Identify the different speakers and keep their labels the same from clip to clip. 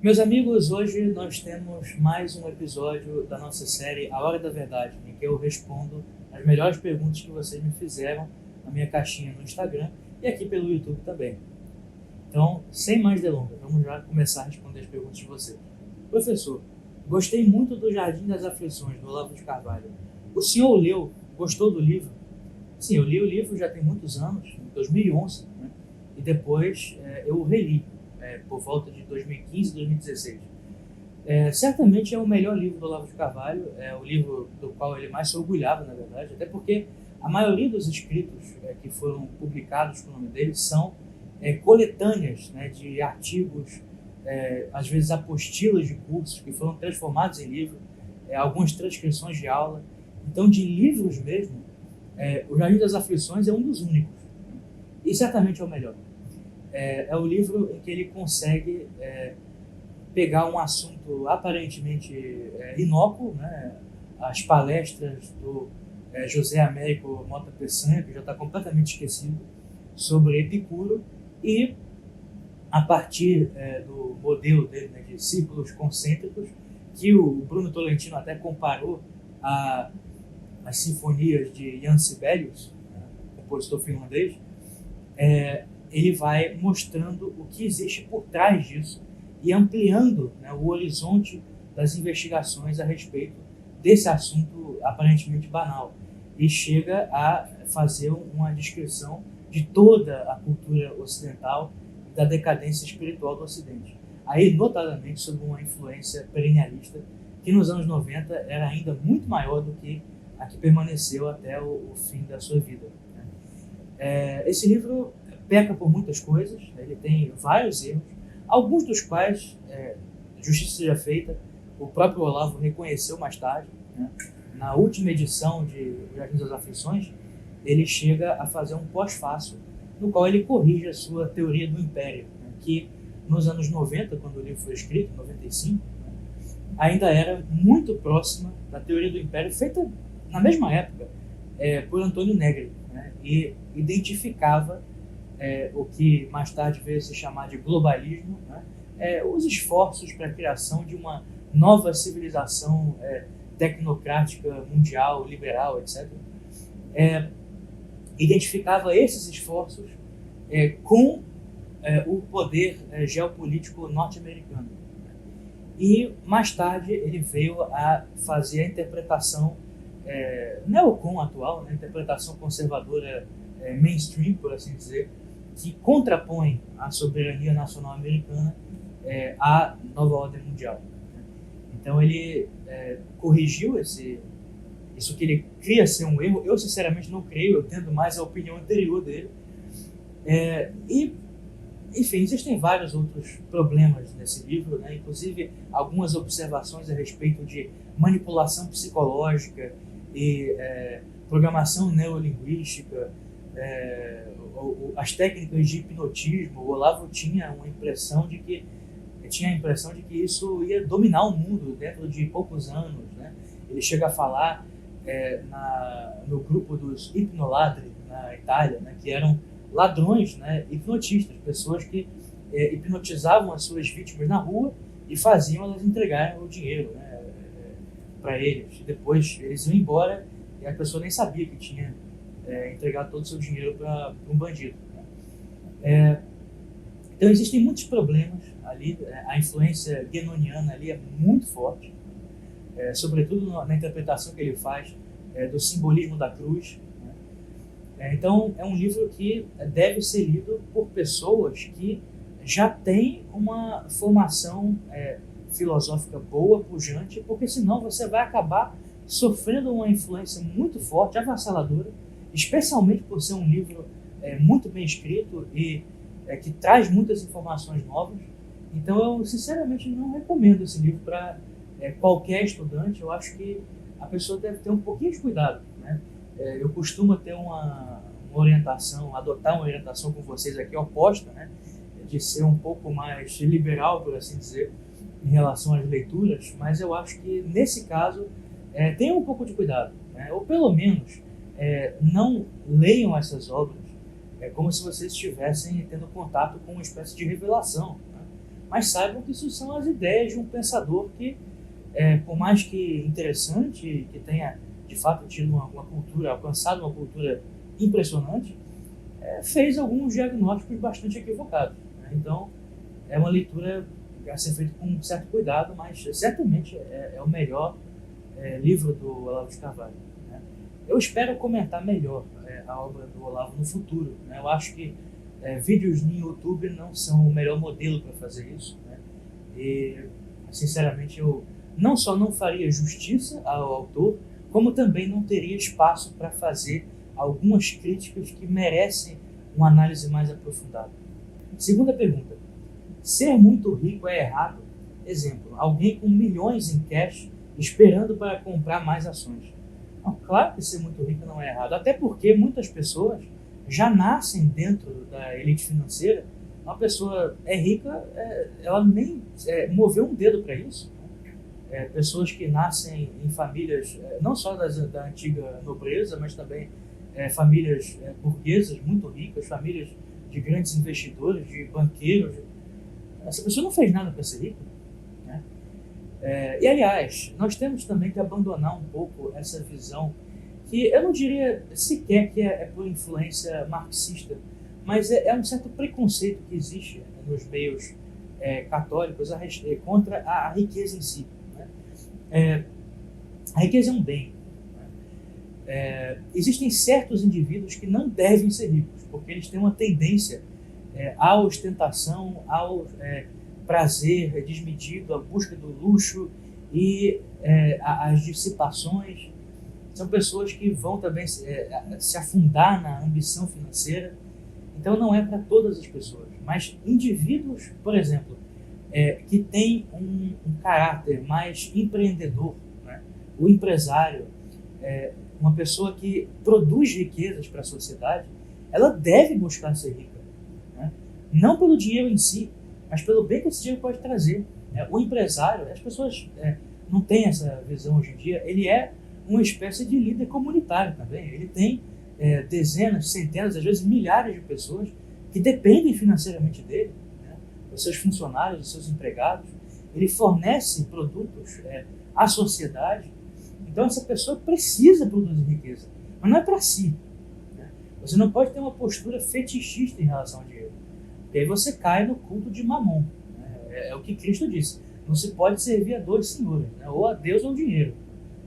Speaker 1: Meus amigos, hoje nós temos mais um episódio da nossa série A Hora da Verdade, em que eu respondo as melhores perguntas que vocês me fizeram na minha caixinha no Instagram e aqui pelo YouTube também. Então, sem mais delongas, vamos já começar a responder as perguntas de vocês. Professor, gostei muito do Jardim das Aflições, do Olavo de Carvalho. O senhor leu, gostou do livro? Sim, eu li o livro já tem muitos anos, em 2011, né? E depois eu o reli. Por volta de 2015, 2016. Certamente é o melhor livro do Olavo de Carvalho, é o livro do qual ele mais se orgulhava, na verdade, até porque a maioria dos escritos que foram publicados com o nome dele são coletâneas, né, de artigos, às vezes apostilas de cursos que foram transformados em livro, algumas transcrições de aula. Então, de livros mesmo, o Jardim das Aflições é um dos únicos, e certamente é o melhor. É o livro em que ele consegue pegar um assunto aparentemente inócuo, né? As palestras do José Américo Mota Peçanha, que já está completamente esquecido, sobre Epicuro, e a partir do modelo dele, né, de círculos concêntricos, que o Bruno Tolentino até comparou às sinfonias de Jan Sibelius, né, compositor finlandês, ele vai mostrando o que existe por trás disso e ampliando, né, o horizonte das investigações a respeito desse assunto aparentemente banal. E chega a fazer uma descrição de toda a cultura ocidental e da decadência espiritual do Ocidente. Aí, notadamente, sob uma influência perennialista que nos anos 90 era ainda muito maior do que a que permaneceu até o fim da sua vida, né? Esse livro peca por muitas coisas, ele tem vários erros, alguns dos quais, justiça seja feita, o próprio Olavo reconheceu mais tarde, né? Na última edição de Jardim das Aflições, ele chega a fazer um pós-fácil, no qual ele corrige a sua teoria do império, né? Que nos anos 90, quando o livro foi escrito, em 95, né? Ainda era muito próxima da teoria do império, feita na mesma época por Antônio Negri, né? E identificava o que mais tarde veio a se chamar de globalismo, né? Os esforços para a criação de uma nova civilização tecnocrática, mundial, liberal, etc. Identificava esses esforços com o poder geopolítico norte-americano. E mais tarde ele veio a fazer a interpretação neocon atual, né? Interpretação conservadora mainstream, por assim dizer, que contrapõe a soberania nacional americana à nova ordem mundial. Então ele corrigiu isso que ele cria ser um erro. Eu sinceramente não creio, eu tendo mais a opinião anterior dele. E, enfim, existem vários outros problemas nesse livro, né? Inclusive algumas observações a respeito de manipulação psicológica e programação neurolinguística, as técnicas de hipnotismo. O Olavo tinha a impressão de que isso ia dominar o mundo dentro de poucos anos, né? Ele chega a falar no grupo dos hipnoladri na Itália, né, que eram ladrões, né, hipnotistas, pessoas que hipnotizavam as suas vítimas na rua e faziam elas entregarem o dinheiro, né, para eles. Depois eles iam embora e a pessoa nem sabia que tinha entregado todo o seu dinheiro para um bandido, né? Então existem muitos problemas ali, a influência guénoniana ali é muito forte, sobretudo na interpretação que ele faz do simbolismo da cruz, né? Então é um livro que deve ser lido por pessoas que já têm uma formação filosófica boa, pujante, porque senão você vai acabar sofrendo uma influência muito forte, avassaladora, especialmente por ser um livro muito bem escrito e que traz muitas informações novas. Então eu sinceramente não recomendo esse livro para qualquer estudante. Eu acho que a pessoa deve ter um pouquinho de cuidado, né? Eu costumo ter uma orientação, adotar uma orientação com vocês aqui oposta, né? De ser um pouco mais liberal, por assim dizer, em relação às leituras, mas eu acho que nesse caso tenham um pouco de cuidado, né? Ou pelo menos não leiam essas obras como se vocês estivessem tendo contato com uma espécie de revelação, né? mas saibam que isso são as ideias de um pensador que, por mais que interessante, que tenha de fato tido uma cultura, alcançado uma cultura impressionante, fez alguns diagnósticos bastante equivocados, né? Então, é uma leitura a ser feita com um certo cuidado, mas certamente é o melhor livro do Olavo de Carvalho, né? Eu espero comentar melhor a obra do Olavo no futuro, né? Eu acho que vídeos no YouTube não são o melhor modelo para fazer isso, né? E, sinceramente, eu não só não faria justiça ao autor, como também não teria espaço para fazer algumas críticas que merecem uma análise mais aprofundada. Segunda pergunta: ser muito rico é errado? Exemplo, alguém com milhões em cash esperando para comprar mais ações. Não, claro que ser muito rico não é errado, até porque muitas pessoas já nascem dentro da elite financeira. Uma pessoa é rica, ela nem moveu um dedo para isso. Pessoas que nascem em famílias, não só da antiga nobreza, mas também famílias burguesas muito ricas, famílias de grandes investidores, de banqueiros. Essa pessoa não fez nada para ser rica, né? E, aliás, nós temos também que abandonar um pouco essa visão, que eu não diria sequer que é por influência marxista, mas é um certo preconceito que existe nos meios católicos contra a riqueza em si, né? A riqueza é um bem, né? Existem certos indivíduos que não devem ser ricos, porque eles têm uma tendência à ostentação, ao prazer desmedido, à busca do luxo e às dissipações. São pessoas que vão também se afundar na ambição financeira. Então não é para todas as pessoas, mas indivíduos, por exemplo, que têm um caráter mais empreendedor, né? O empresário, uma pessoa que produz riquezas para a sociedade, ela deve buscar ser rica, né? Não pelo dinheiro em si, mas pelo bem que esse dinheiro pode trazer. O empresário, as pessoas não têm essa visão hoje em dia, ele é uma espécie de líder comunitário também. Ele tem dezenas, centenas, às vezes milhares de pessoas que dependem financeiramente dele, né? Os seus funcionários, os seus empregados. Ele fornece produtos à sociedade. Então essa pessoa precisa produzir riqueza, mas não é para si, né? Você não pode ter uma postura fetichista em relação ao dinheiro, porque aí você cai no culto de Mamon, né? É o que Cristo disse: não se pode servir a dois senhores, né? Ou a Deus ou ao dinheiro,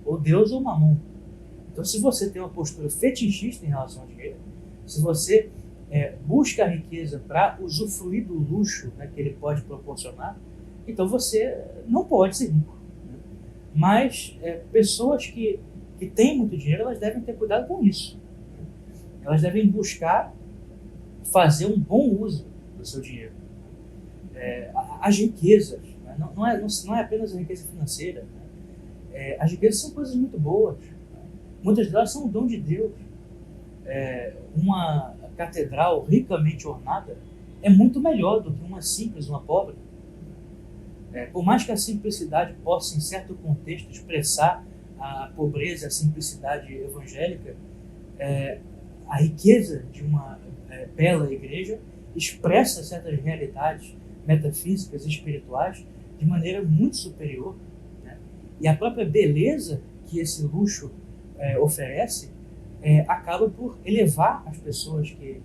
Speaker 1: ou Deus ou Mamon. Então, se você tem uma postura fetichista em relação ao dinheiro, se você busca a riqueza para usufruir do luxo, né, que ele pode proporcionar, então você não pode ser rico, né? Mas pessoas que têm muito dinheiro, elas devem ter cuidado com isso, né? Elas devem buscar fazer um bom uso do seu dinheiro. As riquezas, né, não é apenas a riqueza financeira, né? As riquezas são coisas muito boas, né? Muitas delas são um dom de Deus. Uma catedral ricamente ornada é muito melhor do que uma simples, uma pobre. Por mais que a simplicidade possa, em certo contexto, expressar a pobreza, a simplicidade evangélica, a riqueza de uma bela igreja expressa certas realidades metafísicas e espirituais de maneira muito superior, né? E a própria beleza que esse luxo oferece acaba por elevar as pessoas que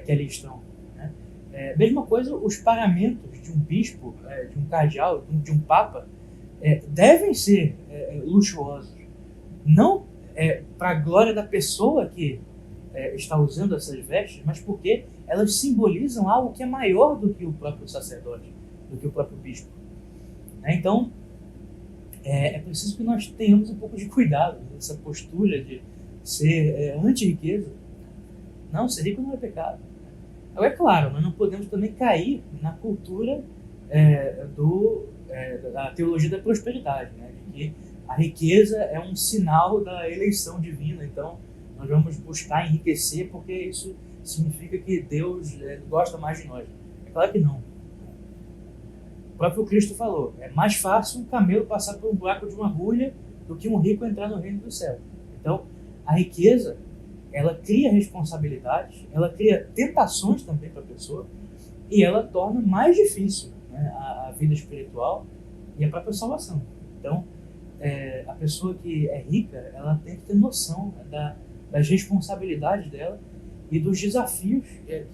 Speaker 1: ali estão, né? Mesma coisa, os paramentos de um bispo, de um cardeal, de um papa, devem ser luxuosos, não para a glória da pessoa que está usando essas vestes, mas porque elas simbolizam algo que é maior do que o próprio sacerdote, do que o próprio bispo, né? Então, é preciso que nós tenhamos um pouco de cuidado nessa postura de ser anti-riqueza. Não, ser rico não é pecado. É claro, nós não podemos também cair na cultura da teologia da prosperidade, né? De que a riqueza é um sinal da eleição divina, então nós vamos buscar enriquecer porque isso significa que Deus gosta mais de nós. É claro que não. O próprio Cristo falou: é mais fácil um camelo passar por um buraco de uma agulha do que um rico entrar no reino do céu. Então, a riqueza, ela cria responsabilidades, ela cria tentações também para a pessoa, e ela torna mais difícil né, a vida espiritual e a própria salvação. Então, a pessoa que é rica, ela tem que ter noção das responsabilidades dela e dos desafios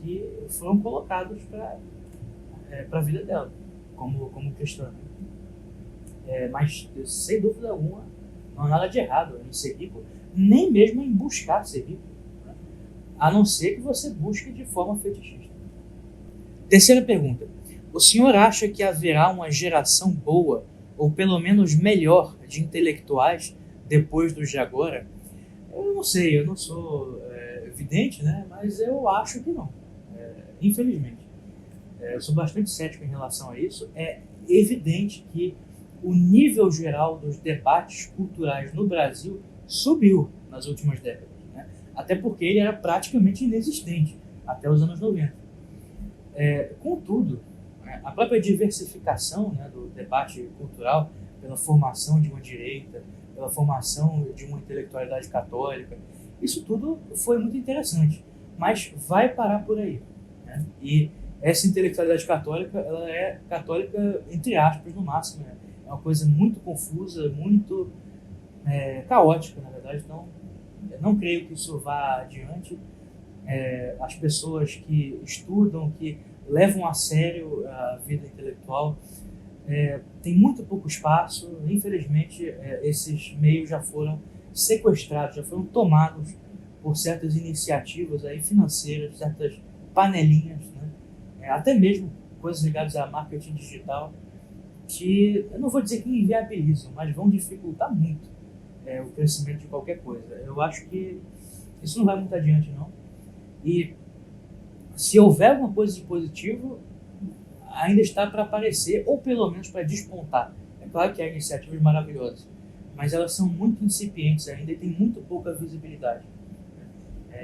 Speaker 1: que foram colocados para a vida dela, como cristã. Mas, sem dúvida alguma, não há nada de errado em ser rico, nem mesmo em buscar ser rico, né? A não ser que você busque de forma fetichista. Terceira pergunta. O senhor acha que haverá uma geração boa, ou pelo menos melhor, de intelectuais depois dos de agora? Eu não sei, eu não sou vidente, né? Mas eu acho que não, infelizmente. Eu sou bastante cético em relação a isso. É evidente que o nível geral dos debates culturais no Brasil subiu nas últimas décadas, né? Até porque ele era praticamente inexistente até os anos 90. Contudo, a própria diversificação, né, do debate cultural pela formação de uma direita, pela formação de uma intelectualidade católica, isso tudo foi muito interessante, mas vai parar por aí, né? E essa intelectualidade católica, ela é católica entre aspas no máximo, né? É uma coisa muito confusa, muito caótica, na verdade. Então, eu não creio que isso vá adiante. As pessoas que estudam, que levam a sério a vida intelectual, tem muito pouco espaço. Infelizmente, esses meios já foram sequestrados, já foram tomados por certas iniciativas aí financeiras, certas panelinhas, né? Até mesmo coisas ligadas a marketing digital, que eu não vou dizer que inviabilizam, mas vão dificultar muito o crescimento de qualquer coisa. Eu acho que isso não vai muito adiante, não. E se houver alguma coisa de positivo, ainda está para aparecer, ou pelo menos para despontar. É claro que há iniciativas maravilhosas, mas elas são muito incipientes ainda e têm muito pouca visibilidade.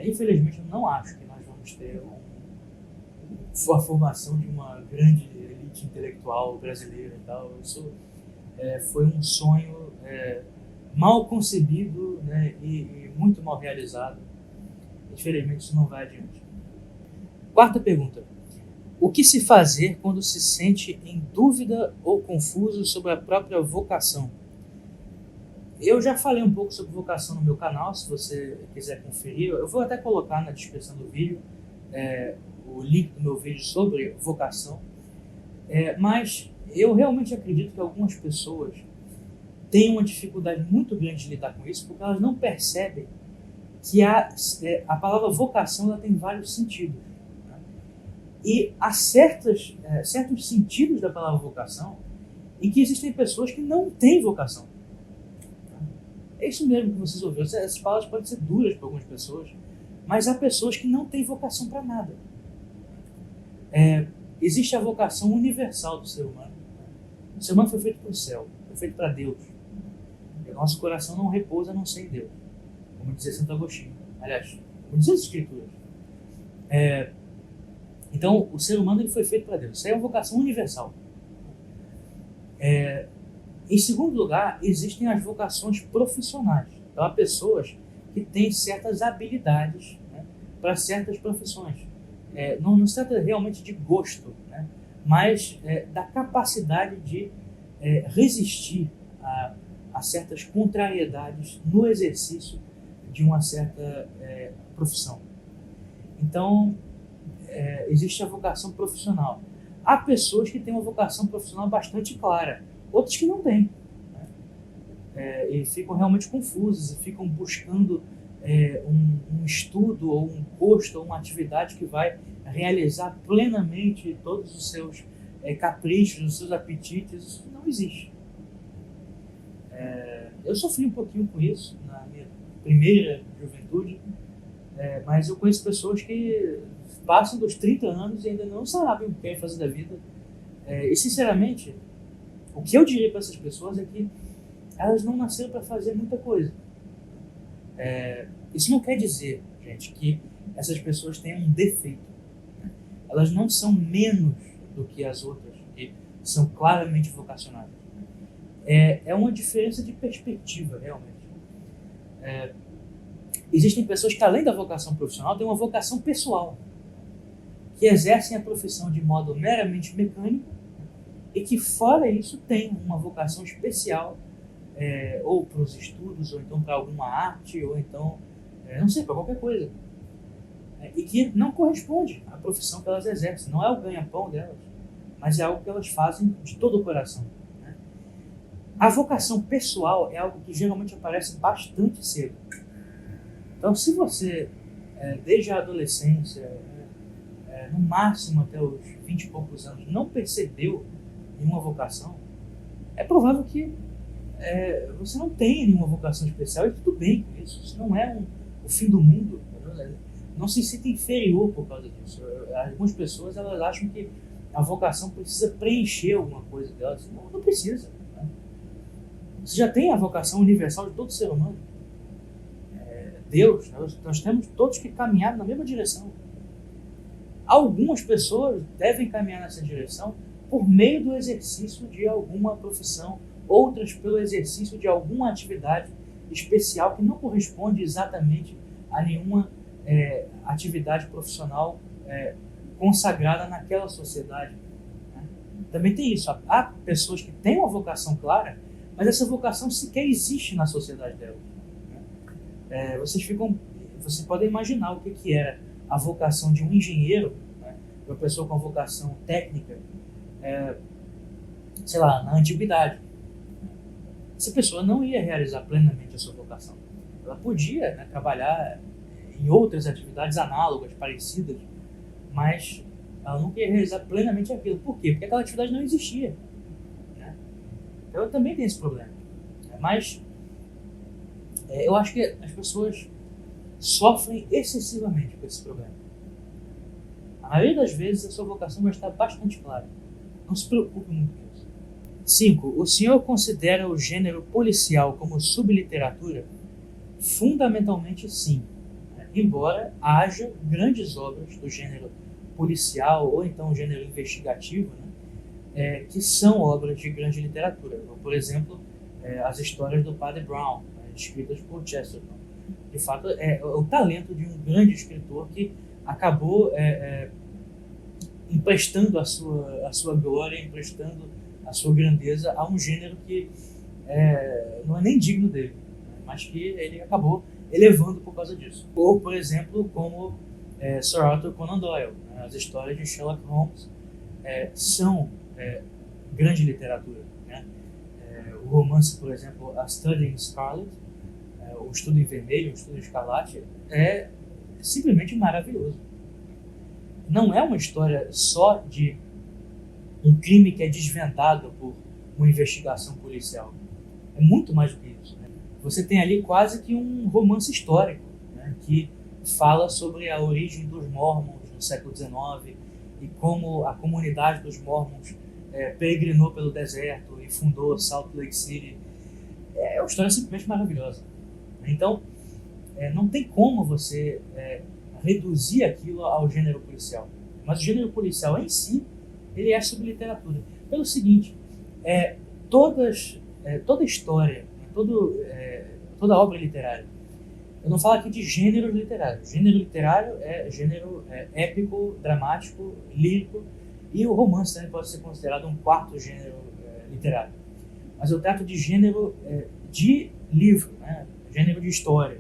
Speaker 1: Infelizmente, eu não acho que nós vamos ter a formação de uma grande elite intelectual brasileira e tal. Isso foi um sonho mal concebido, né, e muito mal realizado. Infelizmente, isso não vai adiante. Quarta pergunta. O que se fazer quando se sente em dúvida ou confuso sobre a própria vocação? Eu já falei um pouco sobre vocação no meu canal, se você quiser conferir. Eu vou até colocar na descrição do vídeo o link do meu vídeo sobre vocação. Mas eu realmente acredito que algumas pessoas têm uma dificuldade muito grande de lidar com isso, porque elas não percebem que a palavra vocação ela tem vários sentidos. Né? E há certos sentidos da palavra vocação em que existem pessoas que não têm vocação. É isso mesmo que vocês ouviram. Essas palavras podem ser duras para algumas pessoas, mas há pessoas que não têm vocação para nada. Existe a vocação universal do ser humano. O ser humano foi feito para o céu, foi feito para Deus. E o nosso coração não repousa a não ser em Deus, como dizia Santo Agostinho. Aliás, como dizem as Escrituras. Então, o ser humano ele foi feito para Deus. Isso aí é uma vocação universal. Em segundo lugar, existem as vocações profissionais. Então, há pessoas que têm certas habilidades, né, para certas profissões. Não se trata realmente de gosto, né, mas da capacidade de resistir a certas contrariedades no exercício de uma certa profissão. Então, existe a vocação profissional. Há pessoas que têm uma vocação profissional bastante clara, outras que não têm, né? E ficam realmente confusas e ficam buscando um estudo ou um posto ou uma atividade que vai realizar plenamente todos os seus caprichos, os seus apetites. Isso não existe. Eu sofri um pouquinho com isso na minha primeira juventude, mas eu conheço pessoas que passam dos 30 anos e ainda não sabem o que querem fazer da vida. E sinceramente, o que eu diria para essas pessoas é que elas não nasceram para fazer muita coisa. Isso não quer dizer, gente, que essas pessoas tenham um defeito, né? Elas não são menos do que as outras, que são claramente vocacionadas. É uma diferença de perspectiva, realmente. Existem pessoas que, além da vocação profissional, têm uma vocação pessoal, que exercem a profissão de modo meramente mecânico, e que fora isso tem uma vocação especial, ou para os estudos, ou então para alguma arte, ou então, não sei, para qualquer coisa. E que não corresponde à profissão que elas exercem. Não é o ganha-pão delas, mas é algo que elas fazem de todo o coração. Né? A vocação pessoal é algo que geralmente aparece bastante cedo. Então, se você, desde a adolescência, no máximo até os 20 e poucos anos, não percebeu nenhuma vocação, é provável que você não tenha nenhuma vocação especial, e tudo bem com isso. Isso não é o fim do mundo. Não se sinta inferior por causa disso. Algumas pessoas, elas acham que a vocação precisa preencher alguma coisa delas. Não precisa. Né? Você já tem a vocação universal de todo ser humano. Deus, nós temos todos que caminhar na mesma direção. Algumas pessoas devem caminhar nessa direção por meio do exercício de alguma profissão, outras pelo exercício de alguma atividade especial que não corresponde exatamente a nenhuma atividade profissional consagrada naquela sociedade. Né? Também tem isso. Há pessoas que têm uma vocação clara, mas essa vocação sequer existe na sociedade delas. Né? Vocês podem imaginar o que era a vocação de um engenheiro, né? Uma pessoa com vocação técnica, sei lá, na antiguidade. Essa pessoa não ia realizar plenamente a sua vocação. Ela podia, né, trabalhar em outras atividades análogas, parecidas, mas ela não queria realizar plenamente aquilo. Por quê? Porque aquela atividade não existia. Né? Então também tem esse problema. Mas eu acho que as pessoas sofrem excessivamente com esse problema. A maioria das vezes a sua vocação vai estar bastante clara. Não se preocupe muito com isso. 5. O senhor considera o gênero policial como subliteratura? Fundamentalmente sim. Embora haja grandes obras do gênero policial ou então gênero investigativo, né, que são obras de grande literatura. Por exemplo, as histórias do Padre Brown, escritas por Chesterton. De fato, é o talento de um grande escritor que acabou emprestando a sua glória, emprestando a sua grandeza a um gênero que não é nem digno dele, mas que ele acabou elevando por causa disso. Ou, por exemplo, como Sir Arthur Conan Doyle. Né? As histórias de Sherlock Holmes são grande literatura. Né? O romance, por exemplo, A Study in Scarlet, o Estudo em Vermelho, o Estudo em Escarlate, é simplesmente maravilhoso. Não é uma história só de um crime que é desvendado por uma investigação policial. É muito mais do que isso. Né? Você tem ali quase que um romance histórico, né, que fala sobre a origem dos Mormons no século XIX e como a comunidade dos Mormons peregrinou pelo deserto e fundou Salt Lake City. É uma história simplesmente maravilhosa. Então, não tem como você reduzir aquilo ao gênero policial. Mas o gênero policial em si, ele é subliteratura. Pelo seguinte, toda história, toda obra literária, eu não falo aqui de gêneros literários. Gênero literário é gênero épico, dramático, lírico, e o romance também pode ser considerado um quarto gênero literário. Mas eu trato de gênero de livro, né? Gênero de história.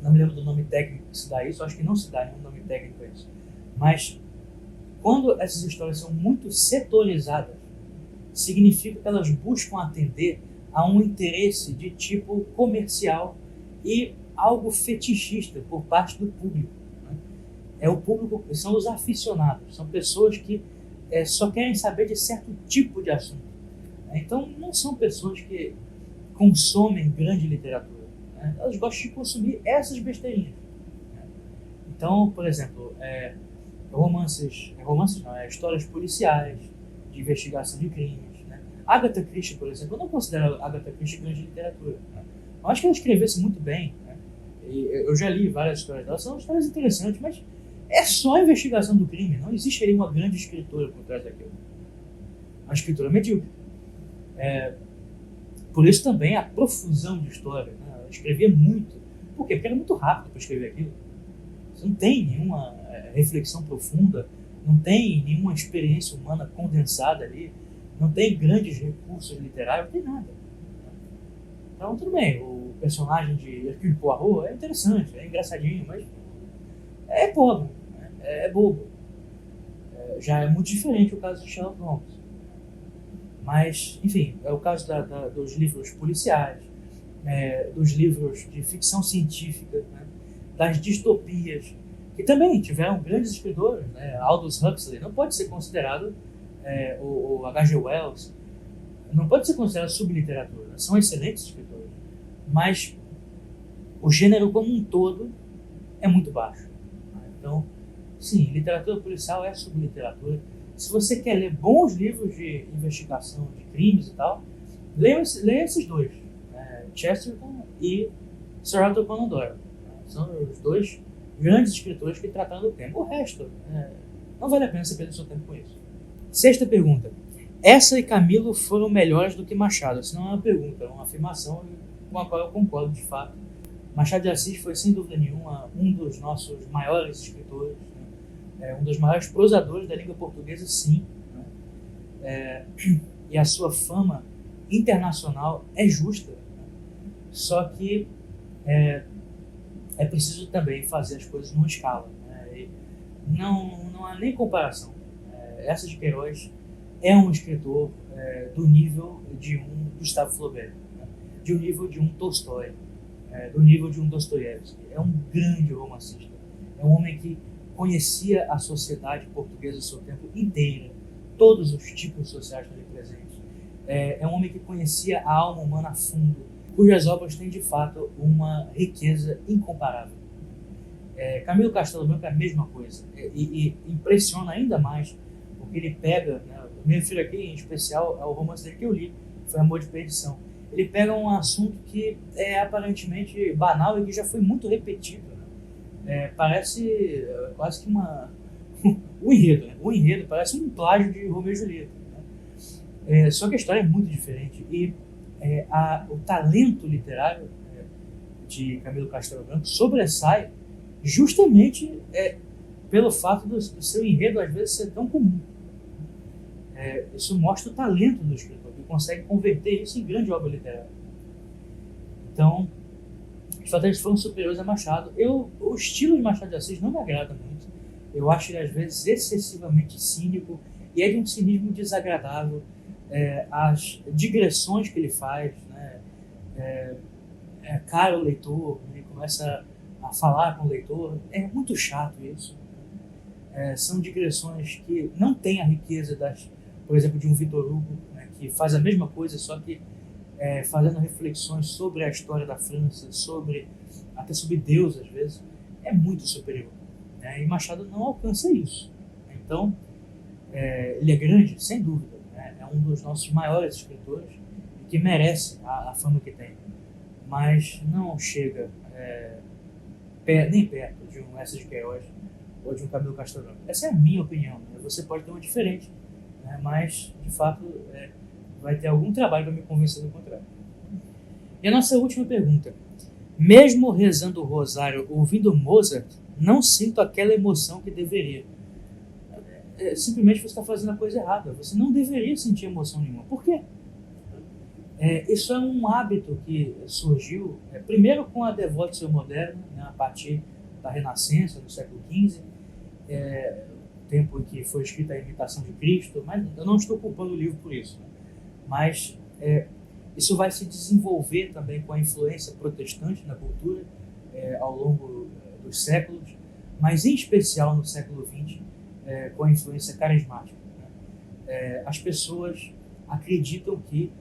Speaker 1: Não me lembro do nome técnico que se dá isso, acho que não se dá nenhum nome técnico a isso. Mas quando essas histórias são muito setorizadas, significa que elas buscam atender a um interesse de tipo comercial e algo fetichista por parte do público. Né? O público, são os aficionados, são pessoas que só querem saber de certo tipo de assunto. Então não são pessoas que consomem grande literatura. Né? Elas gostam de consumir essas besteirinhas. Né? Então, por exemplo, histórias policiais, de investigação de crimes. Agatha Christie, por exemplo, eu não considero Agatha Christie grande literatura. Né? Eu acho que ela escrevesse muito bem. Né? E eu já li várias histórias dela, são histórias interessantes, mas é só a investigação do crime. Não existe ali uma grande escritora por trás daquilo. Uma escritora medíocre. Por isso também a profusão de história. Né? Ela escrevia muito. Por quê? Porque era muito rápido para escrever aquilo. Você não tem nenhuma reflexão profunda, não tem nenhuma experiência humana condensada ali, não tem grandes recursos literários, não tem nada. Então, tudo bem, o personagem de Hercule Poirot é interessante, é engraçadinho, mas é pobre, né? É bobo. Já é muito diferente o caso de Sherlock Holmes. Mas, enfim, é o caso dos livros policiais, dos livros de ficção científica, né? Das distopias, que também tiveram grandes escritores, né? Aldous Huxley não pode ser considerado, o H.G. Wells, não pode ser considerado subliteratura, são excelentes escritores, mas o gênero como um todo é muito baixo. Então, sim, literatura policial é subliteratura. Se você quer ler bons livros de investigação de crimes e tal, leia esses dois, Chesterton e Sir Arthur Conan Doyle. São os dois grandes escritores que trataram do tema. O resto, não vale a pena você perder seu tempo com isso. Sexta pergunta. Essa e Camilo foram melhores do que Machado? Isso não é uma pergunta, é uma afirmação com a qual eu concordo de fato. Machado de Assis foi, sem dúvida nenhuma, um dos nossos maiores escritores, um dos maiores prosadores da língua portuguesa, sim. E a sua fama internacional é justa. Só que é preciso também fazer as coisas numa escala. Não há nem comparação. Essa de Queiroz é um escritor do nível de um Gustavo Flaubert, do nível de um Tolstói, do nível de um Dostoiévski. É um grande romancista. É um homem que conhecia a sociedade portuguesa do seu tempo inteira, todos os tipos sociais ali presentes. É um homem que conhecia a alma humana a fundo, cujas obras têm de fato uma riqueza incomparável. Camilo Castelo Branco é a mesma coisa, e impressiona ainda mais, porque ele pega, me refiro aqui em especial ao romance dele que eu li, foi Amor de Perdição. Ele pega um assunto que é aparentemente banal e que já foi muito repetido. Parece quase que o enredo. O enredo parece um plágio de Romeu e Julieta. Só que a história é muito diferente. E o talento literário de Camilo Castelo Branco sobressai justamente pelo fato do seu enredo às vezes ser tão comum. Isso mostra o talento do escritor, que consegue converter isso em grande obra literária. Então, os fatores foram superiores a Machado. O estilo de Machado de Assis não me agrada muito. Eu acho ele às vezes excessivamente cínico, e é de um cinismo desagradável. As digressões que ele faz, cara o leitor, ele começa a falar com o leitor, é muito chato isso. São digressões que não têm a riqueza por exemplo, de um Victor Hugo, que faz a mesma coisa, só que fazendo reflexões sobre a história da França, até sobre Deus às vezes, é muito superior. E Machado não alcança isso. Então, ele é grande, sem dúvida. É um dos nossos maiores escritores e que merece a fama que tem. Mas não chega nem perto de um Eça de Queiroz ou de um Camilo Castelo Branco. Essa é a minha opinião. Você pode ter uma diferente, mas, de fato, vai ter algum trabalho para me convencer do contrário. E a nossa última pergunta. Mesmo rezando o rosário ouvindo Mozart, não sinto aquela emoção que deveria. Simplesmente você está fazendo a coisa errada. Você não deveria sentir emoção nenhuma. Por quê? Isso é um hábito que surgiu, primeiro com a devotio moderna, a partir da Renascença, do século XV, tempo em que foi escrita a Imitação de Cristo, mas eu não estou culpando o livro por isso. Mas isso vai se desenvolver também com a influência protestante na cultura ao longo dos séculos, mas em especial no século XX, com a influência carismática. As pessoas acreditam que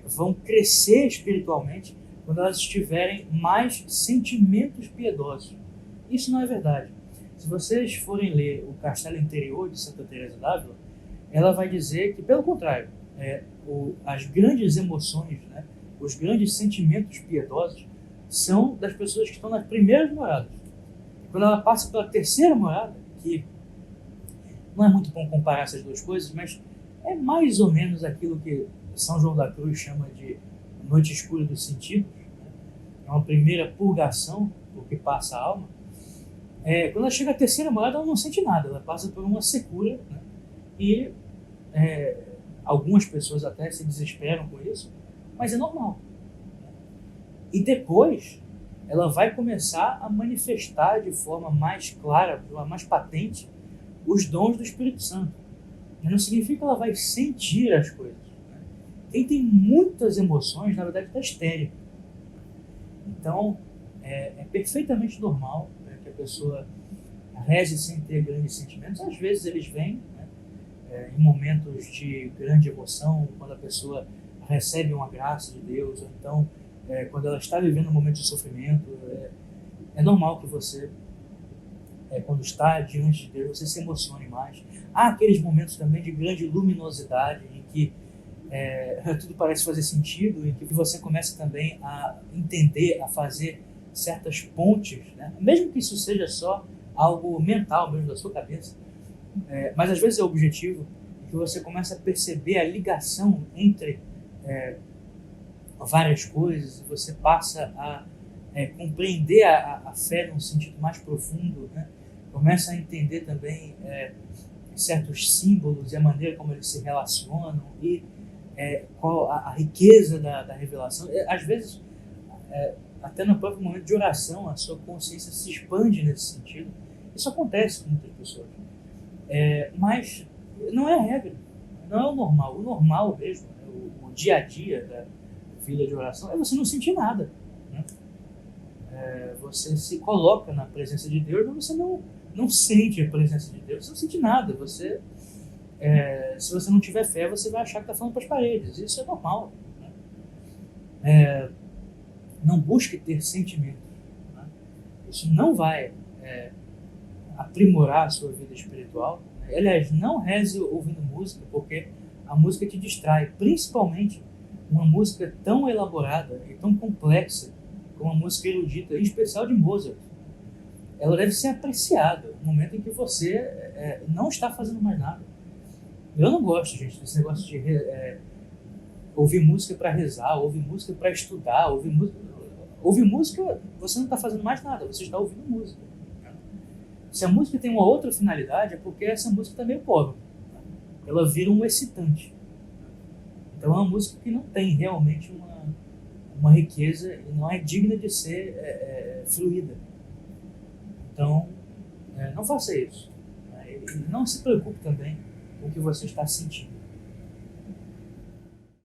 Speaker 1: vão crescer espiritualmente quando elas tiverem mais sentimentos piedosos. Isso não é verdade. Se vocês forem ler O Castelo Interior, de Santa Teresa d'Ávila, ela vai dizer que, pelo contrário, as grandes emoções, os grandes sentimentos piedosos são das pessoas que estão nas primeiras moradas. E quando ela passa pela terceira morada, que não é muito bom comparar essas duas coisas, mas é mais ou menos aquilo que São João da Cruz chama de noite escura dos sentidos, é uma primeira purgação por que passa a alma. Quando ela chega à terceira morada, ela não sente nada, ela passa por uma secura, né? E é, algumas pessoas até se desesperam com isso, mas é normal. E depois ela vai começar a manifestar de forma mais clara, de forma mais patente, os dons do Espírito Santo. Não significa que ela vai sentir as coisas. Quem tem muitas emoções, na verdade, está estéril. Então, é perfeitamente normal, né, que a pessoa reze sem ter grandes sentimentos. Às vezes eles vêm, né, em momentos de grande emoção, quando a pessoa recebe uma graça de Deus, ou então quando ela está vivendo um momento de sofrimento. É normal que você, quando está diante de Deus, você se emocione mais. Há aqueles momentos também de grande luminosidade, em que tudo parece fazer sentido, e que você começa também a entender, a fazer certas pontes, né? Mesmo que isso seja só algo mental mesmo da sua cabeça, mas às vezes é objetivo, que você começa a perceber a ligação entre várias coisas, e você passa a compreender a fé num sentido mais profundo, né? Começa a entender também certos símbolos e a maneira como eles se relacionam, e qual a riqueza da revelação. Às vezes, até no próprio momento de oração, a sua consciência se expande nesse sentido. Isso acontece com muitas pessoas. Mas não é a regra, não é o normal. O normal mesmo, né, o dia a dia da vida de oração, é você não sentir nada, né? Você se coloca na presença de Deus, mas você não sente a presença de Deus, você não sente nada. Você, se você não tiver fé, você vai achar que está falando para as paredes. Isso é normal, né? Não busque ter sentimentos, né? Isso não vai aprimorar a sua vida espiritual. Aliás, não reze ouvindo música, porque a música te distrai, principalmente uma música tão elaborada e tão complexa como a música erudita, em especial de Mozart. Ela deve ser apreciada no momento em que você não está fazendo mais nada. Eu não gosto, gente, desse negócio de ouvir música para rezar, ouvir música para estudar, ouvir música, você não está fazendo mais nada, você está ouvindo música. Se a música tem uma outra finalidade, é porque essa música está meio pobre. Ela vira um excitante. Então é uma música que não tem realmente uma riqueza e não é digna de ser fluida. Então, não faça isso. E não se preocupe também com o que você está sentindo.